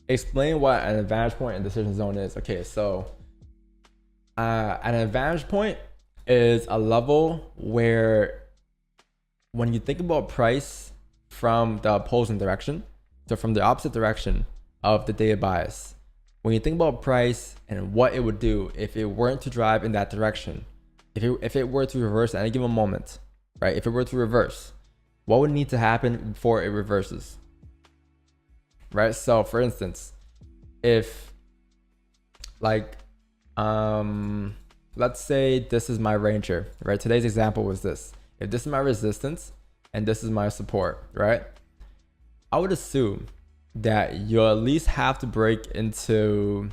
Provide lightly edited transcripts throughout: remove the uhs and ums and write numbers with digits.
explain what an advantage point and decision zone is. Okay, so an advantage point is a level where when you think about price from the opposing direction, so from the opposite direction of the daily bias, when you think about price and what it would do if it weren't to drive in that direction, if it were to reverse at any given moment, right? If it were to reverse, what would need to happen before it reverses, right? So for instance, if like, let's say this is my range here, right? Today's example was this. If this is my resistance and this is my support, right? I would assume that you'll at least have to break into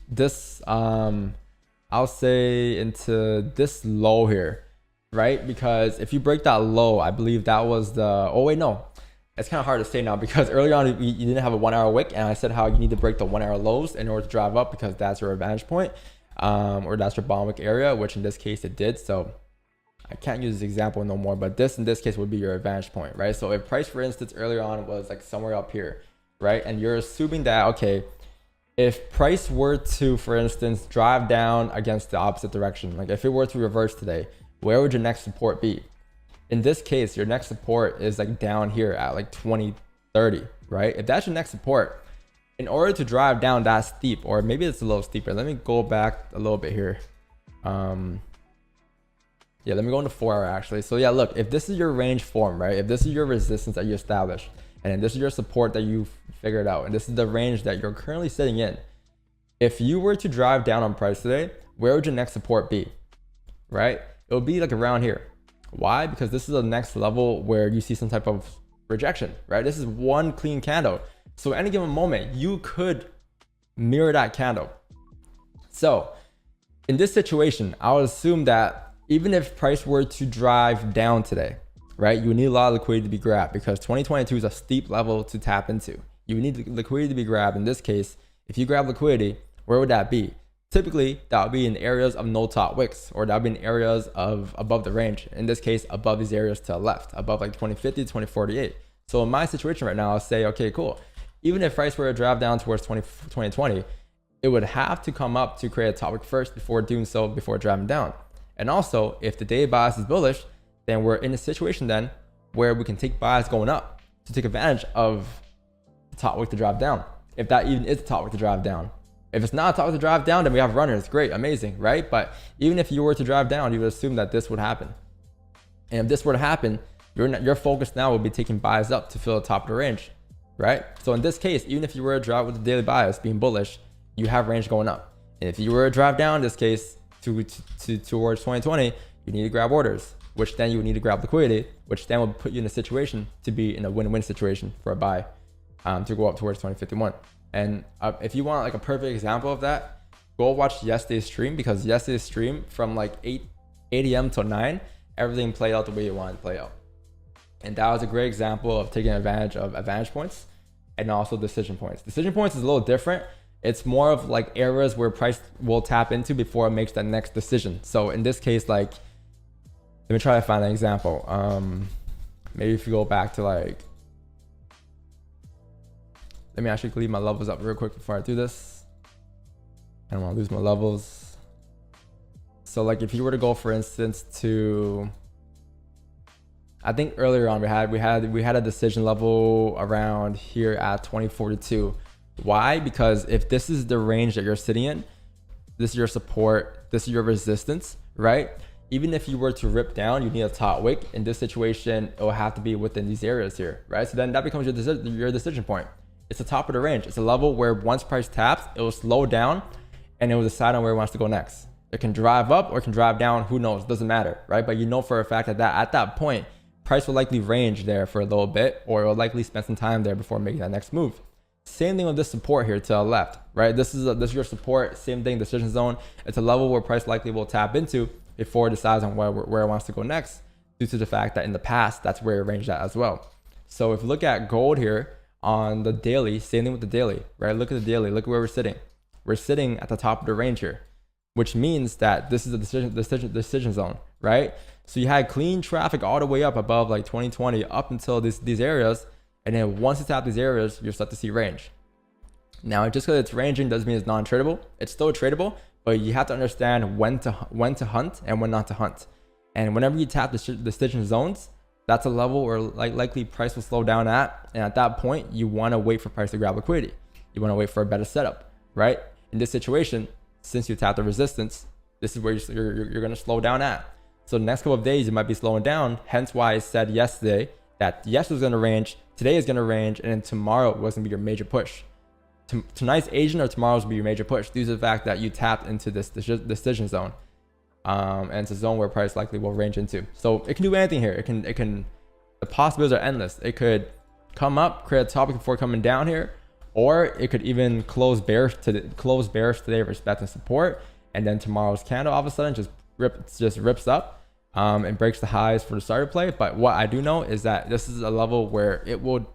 this, I'll say into this low here, right? Because if you break that low, I believe that was the, oh wait, no. It's kind of hard to say now because earlier on you didn't have a 1 hour wick and I said how you need to break the 1 hour lows in order to drive up because that's your advantage point, or that's your bottom wick area, which in this case it did. So I can't use this example no more, but this in this case would be your advantage point, right? So if price, for instance, earlier on was like somewhere up here, right? And you're assuming that, okay, if price were to, for instance, drive down against the opposite direction, like if it were to reverse today, where would your next support be? In this case, your next support is like down here at like 2030, right? If that's your next support, in order to drive down that steep, or maybe it's a little steeper, let me go back a little bit here. Yeah, let me go into 4 hour actually. So yeah, look, if this is your range form, right? If this is your resistance that you established, and this is your support that you figured out, and this is the range that you're currently sitting in, if you were to drive down on price today, where would your next support be, right? It would be like around here. Why? Because this is the next level where you see some type of rejection, right? This is one clean candle. So at any given moment, you could mirror that candle. So in this situation, I would assume that even if price were to drive down today, right, you need a lot of liquidity to be grabbed because 2022 is a steep level to tap into. You need liquidity to be grabbed. In this case, if you grab liquidity, where would that be? Typically, that would be in areas of no top wicks, or that would be in areas of above the range. In this case, above these areas to the left, above like 2050, 2048. So in my situation right now, I'll say, okay, cool. Even if price were to drive down towards 2020, it would have to come up to create a top wick first before doing so, before driving down. And also, if the daily bias is bullish, then we're in a situation then where we can take bias going up to take advantage of the top wick to drive down. If that even is a top wick to drive down. If it's not a top wick to drive down, then we have runners. Great, amazing, right? But even if you were to drive down, you would assume that this would happen. And if this were to happen, your focus now would be taking bias up to fill the top of the range, right? So in this case, even if you were to drive with the daily bias being bullish, you have range going up. And if you were to drive down in this case towards 2020, you need to grab orders, which then you would need to grab liquidity, which then will put you in a situation to be in a win-win situation for a buy, to go up towards 2051. And if you want like a perfect example of that, go watch yesterday's stream, because yesterday's stream from like 8 a.m. till 9, everything played out the way you wanted to play out. And that was a great example of taking advantage of advantage points and also decision points. Decision points is a little different. It's more of like areas where price will tap into before it makes that next decision. So in this case, like, let me try to find an example. Maybe if you go back to like, let me actually leave my levels up real quick before I do this. I don't want to lose my levels. So like if you were to go, for instance, to, I think earlier on we had a decision level around here at 2042. Why? Because if this is the range that you're sitting in, this is your support, this is your resistance, right? Even if you were to rip down, you need a top wick. In this situation, it will have to be within these areas here, right? So then that becomes your decision point. It's the top of the range. It's a level where once price taps, it will slow down and it will decide on where it wants to go next. It can drive up or it can drive down, who knows, doesn't matter, right? But you know for a fact that at that point, price will likely range there for a little bit, or it will likely spend some time there before making that next move. Same thing with this support here to the left, right? This is your support, same thing, decision zone. It's a level where price likely will tap into before it decides on where it wants to go next, due to the fact that in the past, that's where it ranged at as well. So if you look at gold here on the daily, same thing with the daily, right? Look at the daily, look at where we're sitting. We're sitting at the top of the range here, which means that this is a decision zone, right? So you had clean traffic all the way up above like 2020 up until these areas. And then once you tap these areas, you'll start to see range, Now, just because it's ranging doesn't mean it's non-tradable. It's still tradable, but you have to understand when to hunt and when not to hunt. And whenever you tap the decision zones, that's a level where likely price will slow down at. And at that point, you want to wait for price to grab liquidity. You want to wait for a better setup, right? In this situation, since you tap the resistance, this is where you're going to slow down at. So the next couple of days, you might be slowing down. Hence why I said yesterday that yesterday was going to range, today is going to range, and then tomorrow was going to be your major push. Tonight's Asian or tomorrow's will be your major push due to the fact that you tapped into this decision zone. And it's a zone where price likely will range into. So it can do anything here. The possibilities are endless. It could come up, create a topic before coming down here, or it could even close bearish today, respecting support, and then tomorrow's candle all of a sudden just rips up and breaks the highs for the starter play. But what I do know is that this is a level where it will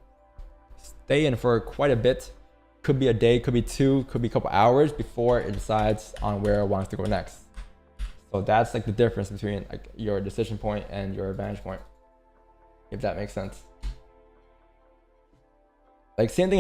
stay in for quite a bit. Could be a day, could be two, could be a couple hours before it decides on where it wants to go next. So that's like the difference between like your decision point and your advantage point, if that makes sense. Like same thing